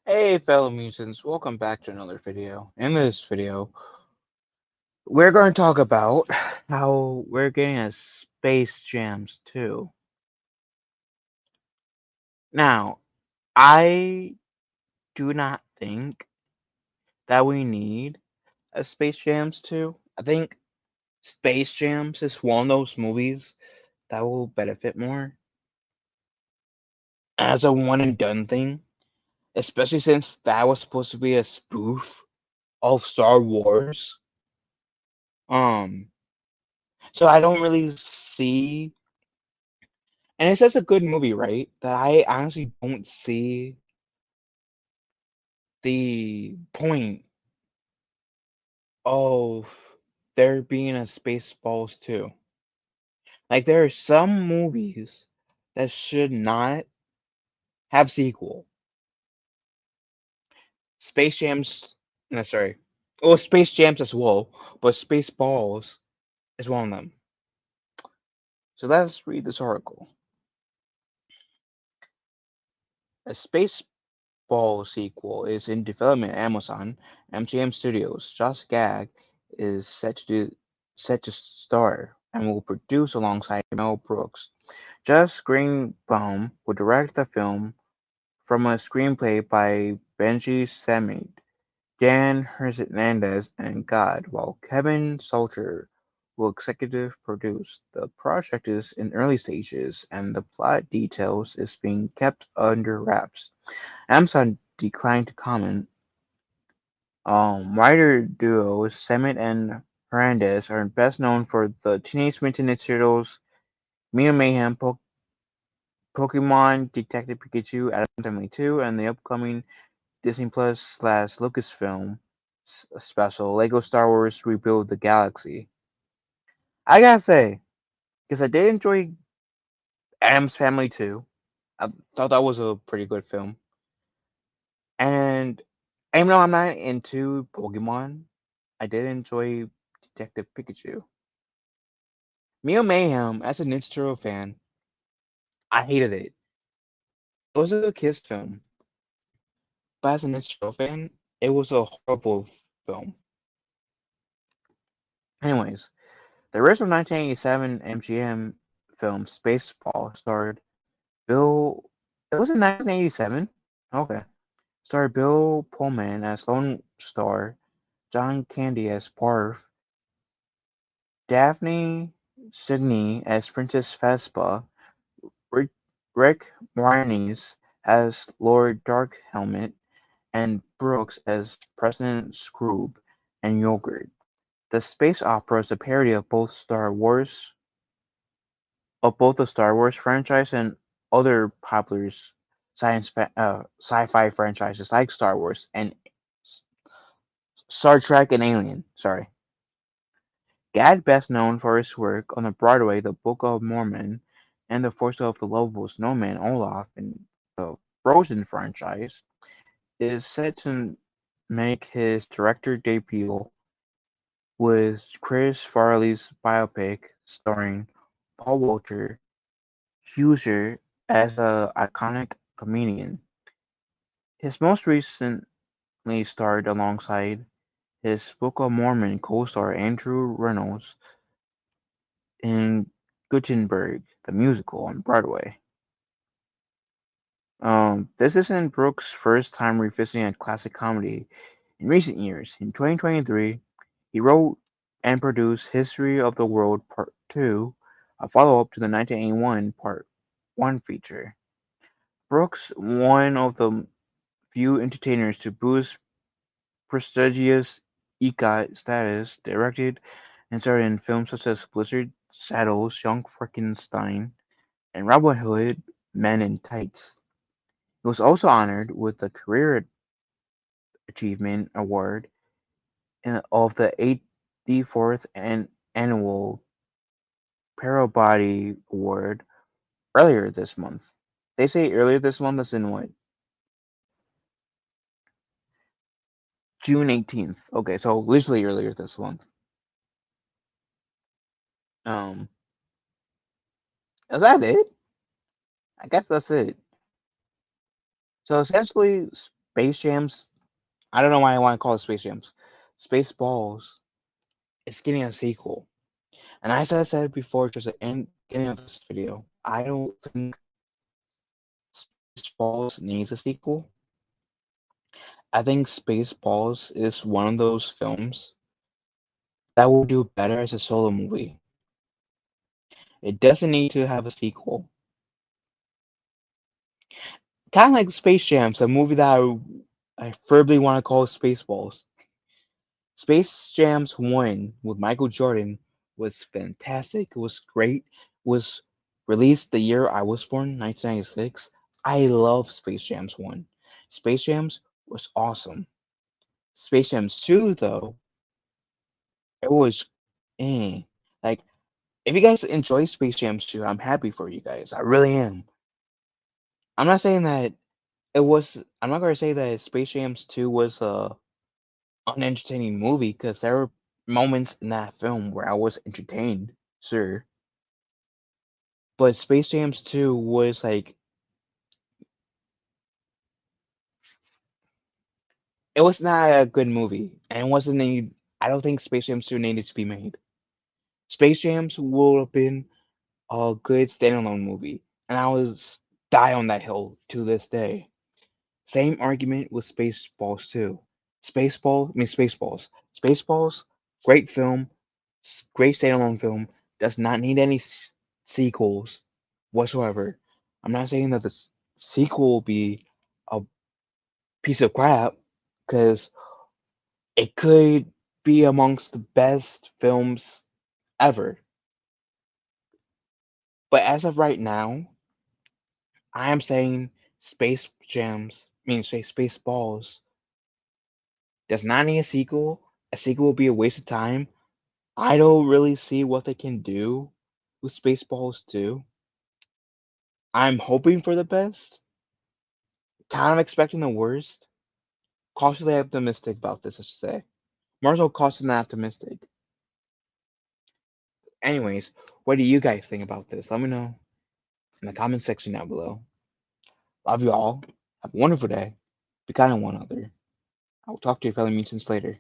Hey fellow mutants, welcome back to another video. In this video, we're going to talk about how we're getting a Space Jams 2. Now, I do not think that we need a Space Jams 2. I think Space Jams is one of those movies that will benefit more as a one and done thing, especially since that was supposed to be a spoof of Star Wars. Um, so I don't really see. And it's such a good movie, right? That I honestly don't see the point of there being a Spaceballs too. Like there are some movies that should not have sequel. Space Jams, no, sorry. Well, Space Jams as well, but Spaceballs is one of them. So let's read this article. A Ball sequel is in development at Amazon. MGM Studios' Josh Gad is set to star and will produce alongside Mel Brooks. Josh Greenbaum will direct the film from a screenplay by Benji Samit, Dan Hernandez, and God, while Kevin Salter will executive produce. The project is in early stages and the plot details is being kept under wraps. Amazon declined to comment. Writer duo Samit and Hernandez are best known for the Teenage Mutant Ninja Turtles, Mutant Mayhem, Pokemon Detective Pikachu, Adams Family 2, and the upcoming Disney Plus slash Lucasfilm special Lego Star Wars Rebuild the Galaxy. I gotta say, because I did enjoy Adams Family 2, I thought that was a pretty good film. And even though I'm not into Pokemon, I did enjoy Detective Pikachu. Mio Mayhem, as a Ninja Turtle fan, I hated it. It was a good kids film, but as a Ninja Turtle fan, it was a horrible film. Anyways, the original 1987 MGM film Spaceball starred Bill. It was in 1987. Okay, starred Bill Pullman as Lone Star, John Candy as Parf, Daphne Sidney as Princess Vespa, Rick, Rick Moranis as Lord Darkhelmet, and Brooks as President Scroob and Yogurt. The space opera is a parody of both the Star Wars franchise and other popular sci-fi franchises like Star Wars and Star Trek and Alien. Sorry. Gad best known for his work on the Broadway The Book of Mormon and the voice of the lovable snowman Olaf in the Frozen franchise, is set to make his director debut with Chris Farley's biopic starring Paul Walter Hauser as an iconic comedian. His most recently starred alongside his Book of Mormon co-star Andrew Reynolds in Gutenberg, the musical on Broadway. This isn't Brooks' first time revisiting a classic comedy in recent years. In 2023, he wrote and produced History of the World Part 2, a follow-up to the 1981 Part 1 feature. Brooks, one of the few entertainers to boost prestigious EGOT status, directed and starred in films such as Blizzard Saddles, Young Frankenstein, and Robin Hood Men in Tights. He was also honored with the Career Achievement Award of the 84th Annual Parabody Award earlier this month. They say earlier this month as in what? June 18th. Okay, so literally earlier this month. Um, is that it? I guess that's it. So essentially, Space Jams. I don't know why I want to call it Space Jams. Spaceballs is getting a sequel. And as I said before, just at the beginning of this video, I don't think Spaceballs needs a sequel. I think Spaceballs is one of those films that will do better as a solo movie. It doesn't need to have a sequel. Kind of like Space Jams, a movie that I firmly want to call Spaceballs. Space Jams 1 with Michael Jordan was fantastic. It was great. It was released the year I was born, 1996. I love Space Jams 1. Space Jams was awesome. Space Jams 2, though, it was eh. Like, if you guys enjoy Space Jams 2, I'm happy for you guys. I really am. I'm not saying that I'm not gonna say that Space Jams 2 was a unentertaining movie because there were moments in that film where I was entertained, sure. But Space Jams 2 was like it was not a good movie, and it wasn't any. I don't think Space Jams 2 needed to be made. Space Jams would have been a good standalone movie, and I was die on that hill to this day. Same argument with Spaceballs too. Spaceballs. Spaceballs, great film, great standalone film. Does not need any sequels whatsoever. I'm not saying that the sequel will be a piece of crap, because it could be amongst the best films ever. But as of right now, I am saying Spaceballs does not need a sequel. A sequel will be a waste of time. I don't really see what they can do with Spaceballs 2. I'm hoping for the best, kind of expecting the worst. Cautiously optimistic about this, I should say. More so cautiously optimistic. Anyways, what do you guys think about this? Let me know in the comment section down below. Love you all. Have a wonderful day. Be kind to one another. I will talk to your fellow mutants later.